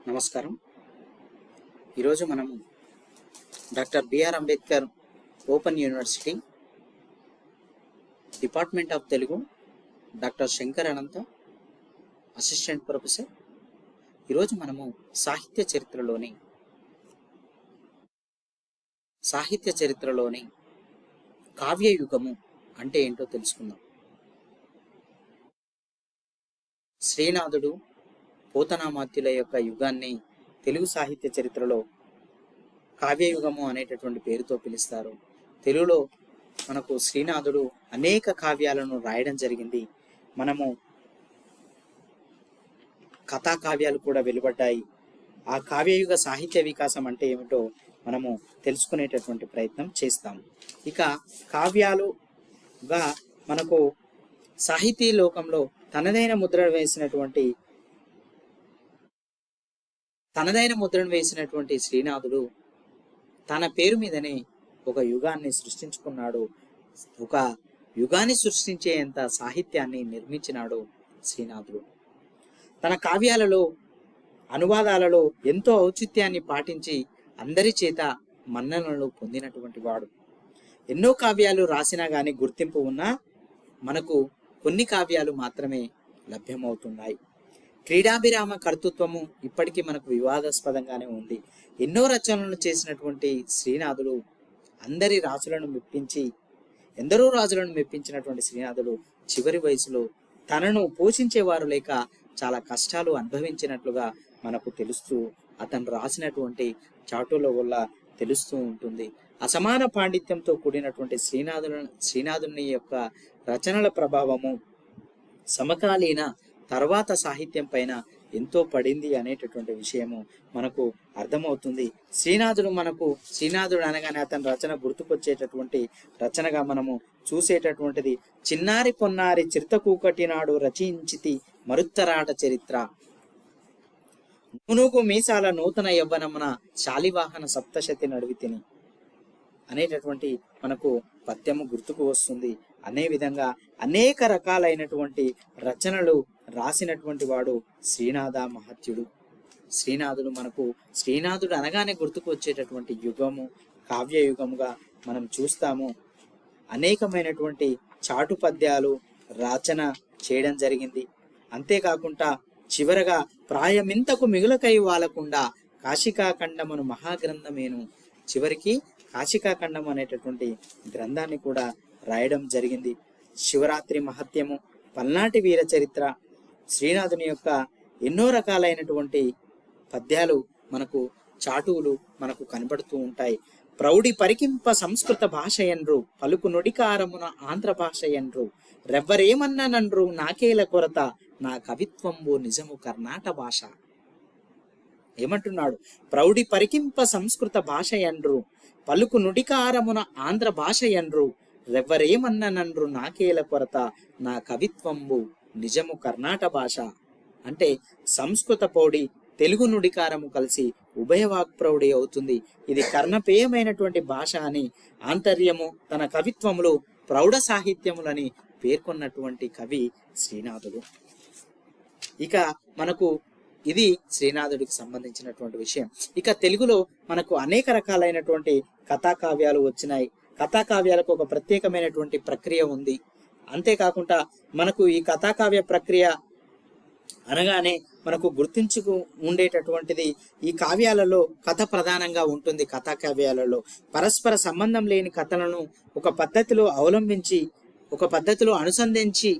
నమస్కారం. ఈరోజు మనము doctor B R Ambedkar open university department of Telugu doctor Shankar Ananta assistant professor. ఈరోజు మనము సాహిత్య చరిత్రలోని కావ్యయుగము అంటే ఏంటో తెలుసుకుందాం. శ్రీనాథుడు, పోతనామాత్యుల యొక్క యుగాన్ని తెలుగు సాహిత్య చరిత్రలో కావ్యయుగము అనేటటువంటి పేరుతో పిలుస్తారు. తెలుగులో మనకు శ్రీనాథుడు అనేక కావ్యాలను రాయడం జరిగింది. మనము కథా కావ్యాలు కూడా వెలువడ్డాయి. ఆ కావ్యయుగ సాహిత్య వికాసం అంటే ఏమిటో మనము తెలుసుకునేటటువంటి ప్రయత్నం చేస్తాము. ఇక కావ్యాలుగా మనకు సాహితీ లోకంలో తనదైన ముద్రను వేసినటువంటి శ్రీనాథుడు తన పేరు మీదనే ఒక యుగాన్ని సృష్టించుకున్నాడు. ఒక యుగాన్ని సృష్టించేంత సాహిత్యాన్ని నిర్మించినాడు శ్రీనాథుడు. తన కావ్యాలలో, అనువాదాలలో ఎంతో ఔచిత్యాన్ని పాటించి అందరి చేత మన్ననలు పొందినటువంటి వాడు. ఎన్నో కావ్యాలు రాసినా కానీ గుర్తింపు ఉన్నా మనకు కొన్ని కావ్యాలు మాత్రమే లభ్యమవుతున్నాయి. క్రీడాభిరామ కర్తృత్వము ఇప్పటికీ మనకు వివాదాస్పదంగానే ఉంది. ఎన్నో రచనలను చేసినటువంటి శ్రీనాథుడు ఎందరో రాజులను మెప్పించినటువంటి శ్రీనాథుడు చివరి వయసులో తనను పోషించేవారు లేక చాలా కష్టాలు అనుభవించినట్లుగా మనకు అతను రాసినటువంటి చాటుల వల్ల తెలుస్తూ ఉంటుంది. అసమాన పాండిత్యంతో కూడినటువంటి శ్రీనాథుని యొక్క రచనల ప్రభావము సమకాలీన తర్వాత సాహిత్యం పైన ఎంతో పడింది అనేటటువంటి విషయము మనకు అర్థమవుతుంది. శ్రీనాథుడు అనగానే అతని రచన గుర్తుకొచ్చేటటువంటి రచనగా మనము చూసేటటువంటిది చిన్నారి పొన్నారి చిరుతకూకటి నాడు రచించితి మరుత్తరాట చరిత్ర, నూనూగు మీసాల నూతన యవ్వనమున శాలివాహన సప్తశతి నడువితిని అనేటటువంటి మనకు పద్యము గుర్తుకు వస్తుంది. అనే విధంగా అనేక రకాలైనటువంటి రచనలు రాసినటువంటి వాడు శ్రీనాథ మహత్యుడు. శ్రీనాథుడు అనగానే గుర్తుకు వచ్చేటటువంటి యుగము కావ్యయుగముగా మనం చూస్తాము. అనేకమైనటువంటి చాటు పద్యాలు రచన చేయడం జరిగింది. అంతేకాకుండా చివరగా ప్రాయమింతకు మిగులకై వాలకుండా కాశికాఖండమును మహాగ్రంథమేను, చివరికి కాశికాఖండం అనేటటువంటి గ్రంథాన్ని కూడా రాయడం జరిగింది. శివరాత్రి మహత్యము, పల్నాటి వీర చరిత్ర, శ్రీనాథుని యొక్క ఎన్నో రకాలైనటువంటి పద్యాలు మనకు చాటువులు మనకు కనబడుతూ ఉంటాయి. ప్రౌఢి పరికింప సంస్కృత భాష ఎన్రు, పలుకు నుడికారమున ఆంధ్ర భాష ఎన్రు, రెవ్వరేమన్ననన్రు నాకేల కొరత, నా కవిత్వంబు నిజము కర్ణాట భాష. ఏమంటున్నాడు? ప్రౌఢి పరికింప సంస్కృత భాష ఎన్రు, పలుకు నుడికారమున ఆంధ్ర భాష ఎన్రు, రెవ్వరేమన్ననన్రు నాకేల కొరత, నా కవిత్వంబు నిజము కర్ణాట భాష. అంటే సంస్కృత పౌడి తెలుగు నుడికారము కలిసి ఉభయవాక్ ప్రౌఢి అవుతుంది. ఇది కర్ణపేయమైనటువంటి భాష అని, ఆంతర్యము తన కవిత్వములు ప్రౌఢ సాహిత్యములని పేర్కొన్నటువంటి కవి శ్రీనాథుడు. ఇక మనకు ఇది శ్రీనాథుడికి సంబంధించినటువంటి విషయం. ఇక తెలుగులో మనకు అనేక రకాలైనటువంటి కథాకావ్యాలు వచ్చినాయి. కథాకావ్యాలకు ఒక ప్రత్యేకమైనటువంటి ప్రక్రియ ఉంది. అంతేకాకుండా మనకు ఈ కథాకావ్య ప్రక్రియ అనగానే మనకు గుర్తించుకు ఉండేటటువంటిది ఈ కావ్యాలలో కథ ప్రధానంగా ఉంటుంది. కథాకావ్యాలలో పరస్పర సంబంధం లేని కథలను ఒక పద్ధతిలో అవలంబించి, ఒక పద్ధతిలో అనుసంధించి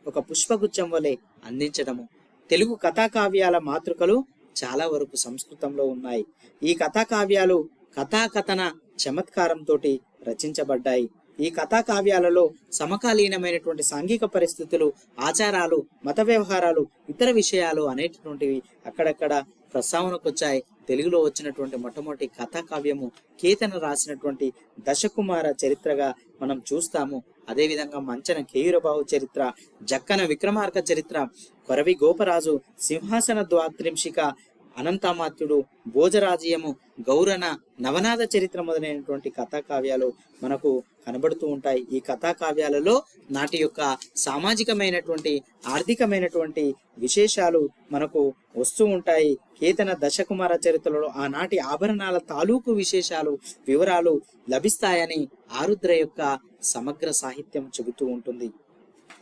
ఒక పుష్పగుచ్చం వలె అందించడము. తెలుగు కథాకావ్యాల మాతృకలు చాలా వరకు సంస్కృతంలో ఉన్నాయి. ఈ కథాకావ్యాలు కథాకథన చమత్కారంతో రచించబడ్డాయి. ఈ కథాకావ్యాలలో సమకాలీనమైనటువంటి సాంఘిక పరిస్థితులు, ఆచారాలు, మత వ్యవహారాలు, ఇతర విషయాలు అనేటటువంటివి అక్కడక్కడ ప్రస్తావనకు వచ్చాయి. తెలుగులో వచ్చినటువంటి మొట్టమొదటి కథాకావ్యము కేతన రాసినటువంటి దశకుమార చరిత్రగా మనం చూస్తాము. అదేవిధంగా మంచన కేయూరబాహు చరిత్ర, జక్కన విక్రమార్క చరిత్ర, కొరవి గోపరాజు సింహాసన ద్వాత్రింశిక అనంతామాత్యుడు, భోజరాజీయము, గౌరణ, నవనాథ చరిత్ర మొదలైనటువంటి కథాకావ్యాలు మనకు కనబడుతూ ఉంటాయి. ఈ కథాకావ్యాలలో నాటి యొక్క సామాజికమైనటువంటి ఆర్థికమైనటువంటి విశేషాలు మనకు వస్తూ ఉంటాయి. కేతన దశకుమార చరిత్రలో ఆనాటి ఆభరణాల తాలూకు విశేషాలు, వివరాలు లభిస్తాయని ఆరుద్ర యొక్క సమగ్ర సాహిత్యం చెబుతూ ఉంటుంది.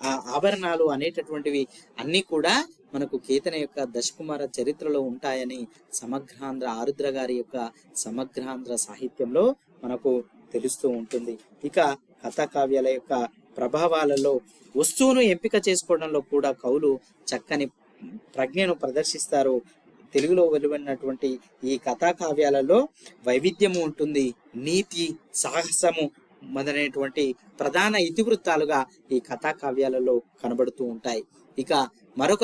ఆ ఆభరణాలు అనేటటువంటివి అన్నీ కూడా మనకు కేతన యొక్క దశకుమార చరిత్రలో ఉంటాయని సమగ్రాంధ్ర ఆరుద్ర గారి యొక్క సమగ్రాంధ్ర సాహిత్యంలో మనకు తెలుస్తూ ఉంటుంది. ఇక కథాకావ్యాల యొక్క ప్రభావాలలో వస్తువును ఎంపిక చేసుకోవడంలో కూడా కవులు చక్కని ప్రజ్ఞను ప్రదర్శిస్తారు. తెలుగులో వెలువడినటువంటి ఈ కథాకావ్యాలలో వైవిధ్యము ఉంటుంది. నీతి, సాహసము మొదలైనటువంటి ప్రధాన ఇతివృత్తాలుగా ఈ కథాకావ్యాలలో కనబడుతూ ఉంటాయి. ఇక మరొక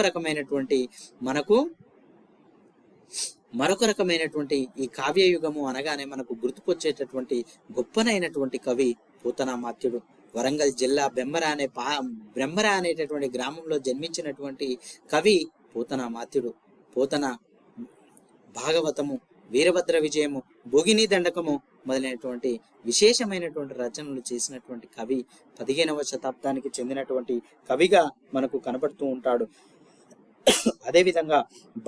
రకమైనటువంటి ఈ కావ్యయుగము అనగానే మనకు గుర్తుకొచ్చేటటువంటి గొప్పనైనటువంటి కవి పోతనామాత్యుడు. వరంగల్ జిల్లా బ్రహ్మర అనేటటువంటి గ్రామంలో జన్మించినటువంటి కవి పోతనామాత్యుడు. పోతన భాగవతము, వీరభద్ర విజయము, భోగిని దండకము మొదలైనటువంటి విశేషమైనటువంటి రచనలు చేసినటువంటి కవి. 15వ శతాబ్దానికి చెందినటువంటి కవిగా మనకు కనబడుతూ ఉంటాడు. అదేవిధంగా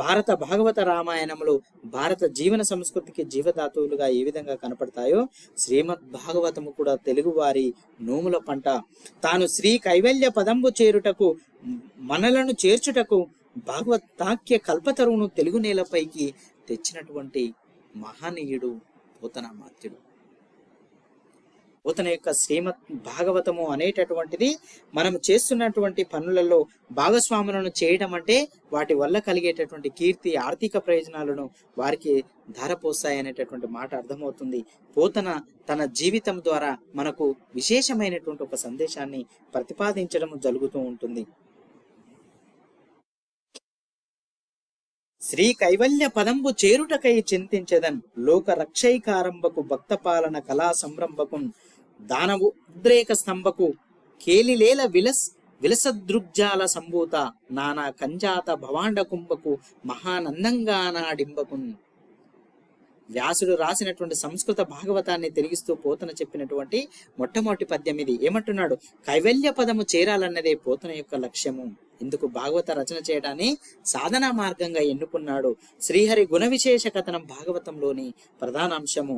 భారత భాగవత రామాయణములు భారత జీవన సంస్కృతికి జీవధాతువులుగా ఏ విధంగా కనపడతాయో శ్రీమద్ భాగవతము కూడా తెలుగు వారి నోముల పంట. తాను శ్రీ కైవల్య పదంబు చేరుటకు మనలను చేర్చుటకు భాగవతాఖ్య కల్పతరువును తెలుగు నేలపైకి తెచ్చినటువంటి మహనీయుడు పోతనామాత్యుడు. పోతన యొక్క శ్రీమద్ భాగవతము అనేటటువంటిది మనం చేస్తున్నటువంటి పనులలో భాగస్వాములను చేయడం అంటే వాటి వల్ల కలిగేటటువంటి కీర్తి, ఆర్థిక ప్రయోజనాలను వారికి ధారపోస్తాయి అనేటటువంటి మాట అర్థమవుతుంది. పోతన తన జీవితం ద్వారా మనకు విశేషమైనటువంటి ఒక సందేశాన్ని ప్రతిపాదించడం జరుగుతూ ఉంటుంది. శ్రీ కైవల్య పదంబు చేరుటకై చింతించెదన్ లోక రక్షైకారంభకు భక్త పాలన కళా సంరంభకు దానవు ఉద్రేక స్తంభకు కేలిలేల విలసదృగ్జాల సంభూత నానా కంజాత భవాండ కుంభకు మహానందంగా నాడింబకు. వ్యాసుడు రాసినటువంటి సంస్కృత భాగవతాన్ని తిరిగిస్తూ పోతన చెప్పినటువంటి మొట్టమొదటి పద్యం ఇది. ఏమంటున్నాడు? కైవల్య పదము చేరాలన్నదే పోతన యొక్క లక్ష్యము. ఇందుకు భాగవత రచన చేయడాన్ని సాధనా మార్గంగా ఎన్నుకున్నాడు. శ్రీహరి గుణ విశేష కథనం భాగవతంలోని ప్రధాన అంశము.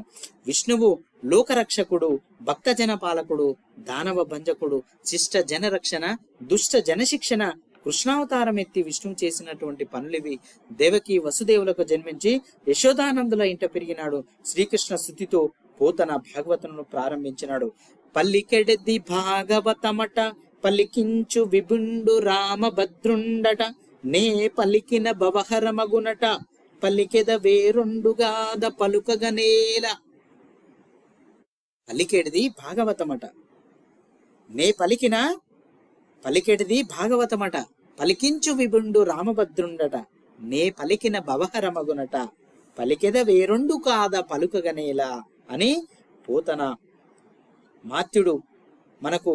విష్ణువు లోకరక్షకుడు, భక్త జన పాలకుడు, దానవ భంజకుడు, శిష్ట జన రక్షణ, దుష్ట జన శిక్షణ. కృష్ణావతారం ఎత్తి విష్ణువు చేసినటువంటి పనులివి. దేవకి వసుదేవులకు జన్మించి యశోదానందుల ఇంట పెరిగినాడు. శ్రీకృష్ణ స్తుతితో పోతన భాగవతమును ప్రారంభించినాడు. పల్లికెడెద్ది భాగవతమట పలికించు విభుండు రామభద్రుండట నే పలికిన భవహరమగునట పలికెద వేరొండుగాద పలుకగనేల. పలికెడిది భాగవతమట, పలికెడిది భాగవతమట పలికించు విభుండు రామభద్రుండట నే పలికిన భవహరమగునట పలికెద వేరొండు కాద పలుకగనేలా అని పోతన మాత్యుడు మనకు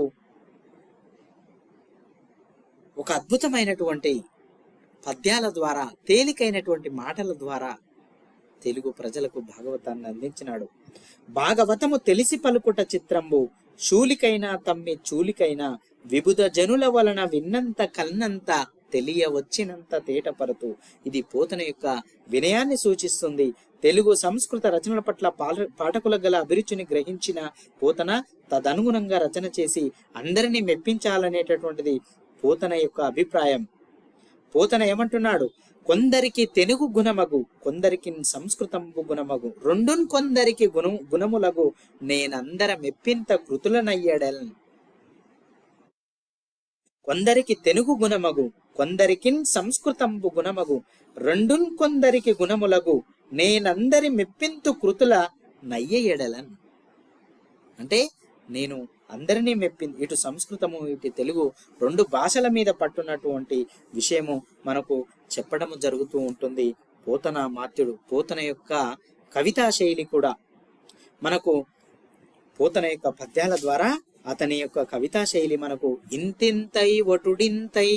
ఒక అద్భుతమైనటువంటి పద్యాల ద్వారా, తేలికైనటువంటి మాటల ద్వారా తెలుగు ప్రజలకు భాగవతాన్ని అందించినాడు. భాగవతము తెలిసి పలుకుట చిత్రంబు శూలికైనా తమ్మి చూలికైనా విబుధ జనుల వలన విన్నంత కల్నంత తెలియ వచ్చినంత తేటపరుతూ. ఇది పోతన యొక్క వినయాన్ని సూచిస్తుంది. తెలుగు సంస్కృత రచనల పట్ల పాఠకుల గల అభిరుచిని గ్రహించిన పోతన తదనుగుణంగా రచన చేసి అందరినీ మెప్పించాలనేటటువంటిది పోతన యొక్క అభిప్రాయం. పోతన ఏమంటున్నాడు? కొందరికి తెనుగు గుణమగు, కొందరికి సంస్కృతంబు గుణమగు, రెండున్ కొందరికి గుణములగు నేనందర మెప్పింత కృతులనయ్యడల్. కొందరికి తెనుగు గుణమగు, కొందరికి సంస్కృతంబు గుణమగు, రెండున్ కొందరికి గుణములగు నేనందరి మెప్పింతు కృతుల నయ్యెడలన్. అంటే నేను అందరినీ మెప్పింది. ఇటు సంస్కృతము ఇటు తెలుగు రెండు భాషల మీద పట్టున్నటువంటి విషయము మనకు చెప్పడము జరుగుతూ ఉంటుంది. పోతన మాత్యుడు, పోతన యొక్క కవితా శైలి కూడా మనకు పోతన యొక్క పద్యాల ద్వారా అతని యొక్క కవితా శైలి మనకు ఇంతింతై ఒటుడింతై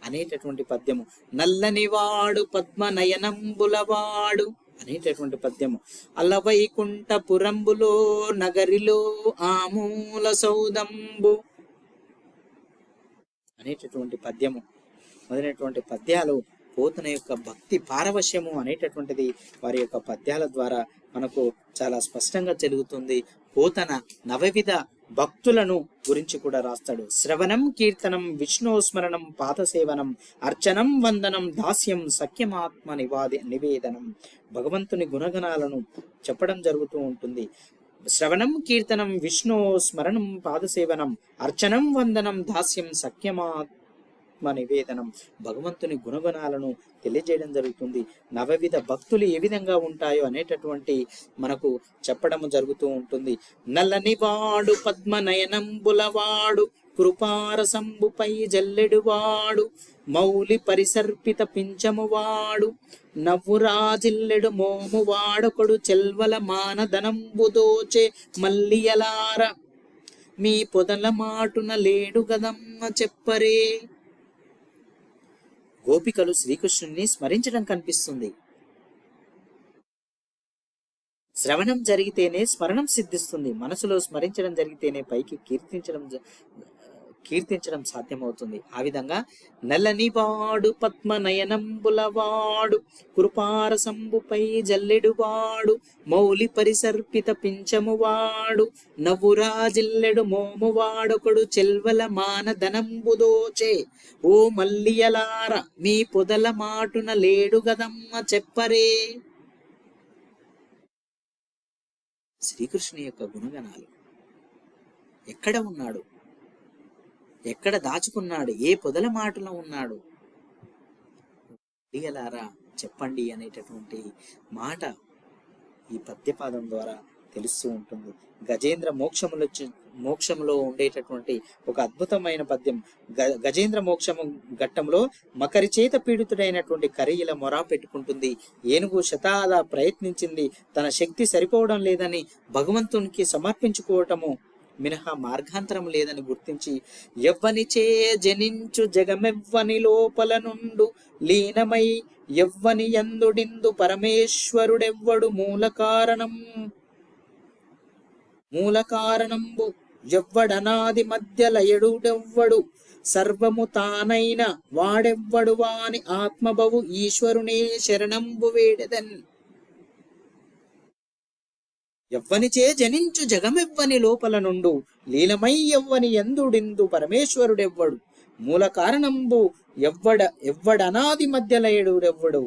అనేటటువంటి పద్యము, నల్లనివాడు పద్మనయనంబులవాడు అనేటటువంటి పద్యము, అలవైకుంఠపురంబులో నగరిలో ఆమూల సౌదంబు అనేటటువంటి పద్యము మొదలైనటువంటి పద్యాలు పోతన యొక్క భక్తి పారవశ్యము అనేటటువంటిది వారి యొక్క పద్యాల ద్వారా మనకు చాలా స్పష్టంగా జరుగుతుంది. పోతన నవవిధ భక్తులను గురించి కూడా రాస్తాడు. శ్రవణం కీర్తనం విష్ణుస్మరణం పాదసేవనం అర్చనం వందనం దాస్యం సఖ్యమాత్మ నివేదనం. భగవంతుని గుణగణాలను చెప్పడం జరుగుతూ ఉంటుంది. శ్రవణం కీర్తనం విష్ణు స్మరణం పాదసేవనం అర్చనం వందనం దాస్యం సఖ్యమాత్మ నివేదనం. భగవంతుని గుణగణాలను తెలియజేయడం జరుగుతుంది. నవవిధ భక్తులు ఏ విధంగా ఉంటాయో అనేటటువంటి మనకు చెప్పడం జరుగుతూ ఉంటుంది. నల్లనివాడు పద్మనయనంబులవాడు కృపారసంబుపై జల్లెడువాడు మౌలి పరిసర్పిత పించమువాడు నవ్వురాజిల్లెడు మోము వాడొకడు చెల్వల మానదనంబు దోచే మల్లియలార మీ పొదల మాటున లేడు గదమ్మ చెప్పరే. గోపికలు శ్రీకృష్ణుని స్మరించడం కనిపిస్తుంది. శ్రవణం జరిగితేనే స్మరణం సిద్ధిస్తుంది. మనసులో స్మరించడం జరిగితేనే పైకి కీర్తించడం సాధ్యమవుతుంది. ఆ విధంగా నల్లనివాడు పద్మనయనంబులవాడు కృపారసంబుపై జల్లెడువాడు మౌలి పరిసర్పిత పించమువాడు నవ్వురాజిల్లెడు మోమువాడొకడు చెల్వల మానదనంబుదోచే ఓ మల్లియలార మీ పొదల మాటున లేడు గదమ్మ చెప్పరే. శ్రీకృష్ణుని యొక్క గుణగణాలు ఎక్కడ ఉన్నాడు, ఎక్కడ దాచుకున్నాడు, ఏ పొదల మాటలో ఉన్నాడు, అడిగలారా చెప్పండి అనేటటువంటి మాట ఈ పద్యపాదం ద్వారా తెలుస్తూ ఉంటుంది. గజేంద్ర మోక్షములో ఉండేటటువంటి ఒక అద్భుతమైన పద్యం. గజేంద్ర మోక్షము ఘట్టంలో మకరి చేత పీడితుడైనటువంటి కరియిల మొర పెట్టుకుంటుంది. ఏనుగు శతాద ప్రయత్నించింది, తన శక్తి సరిపోవడం లేదని భగవంతునికి సమర్పించుకోవటము మినహా మార్గాంతరం లేదని గుర్తించి ఎవ్వనిచే జనించు జగమెవ్వని లోపల నుండు లీనమై ఎవ్వని యందుడిందు పరమేశ్వరుడెవ్వడు మూల కారణంబు ఎవ్వడనాది మధ్య లయడుడెవ్వడు సర్వము తానైన వాడెవ్వడు వాని ఆత్మభవు ఈశ్వరునే శరణంబు వేడెదన్. ఎవ్వనిచే జనించు జగమెవ్వని లోపల నుండు లీలమై ఎవ్వని యందుడిందు పరమేశ్వరుడెవ్వడు మూల కారణంబు ఎవ్వడనాది మధ్యలయుడెవ్వడు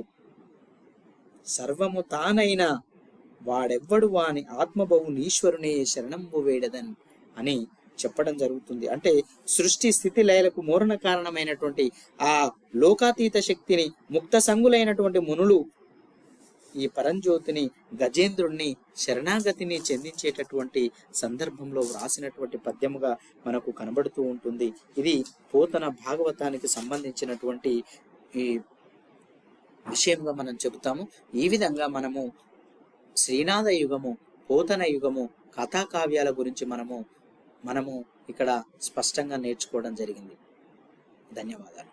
సర్వము తానైన వాడెవ్వడు వాని ఆత్మభవు ఈశ్వరునే శరణంబు వేడదన్ అని చెప్పడం జరుగుతుంది. అంటే సృష్టి స్థితి లయలకు మూలన కారణమైనటువంటి ఆ లోకాతీత శక్తిని ముక్త సంగులైనటువంటి మునులు ఈ పరంజ్యోతిని గజేంద్రుణ్ణి శరణాగతిని చెందించేటటువంటి సందర్భంలో వ్రాసినటువంటి పద్యముగా మనకు కనబడుతూ ఉంటుంది. ఇది పోతన భాగవతానికి సంబంధించినటువంటి ఈ విషయంగా మనం చెబుతాము. ఈ విధంగా మనము శ్రీనాథ యుగము, పోతన యుగము, కథాకావ్యాల గురించి మనము ఇక్కడ స్పష్టంగా నేర్చుకోవడం జరిగింది. ధన్యవాదాలు.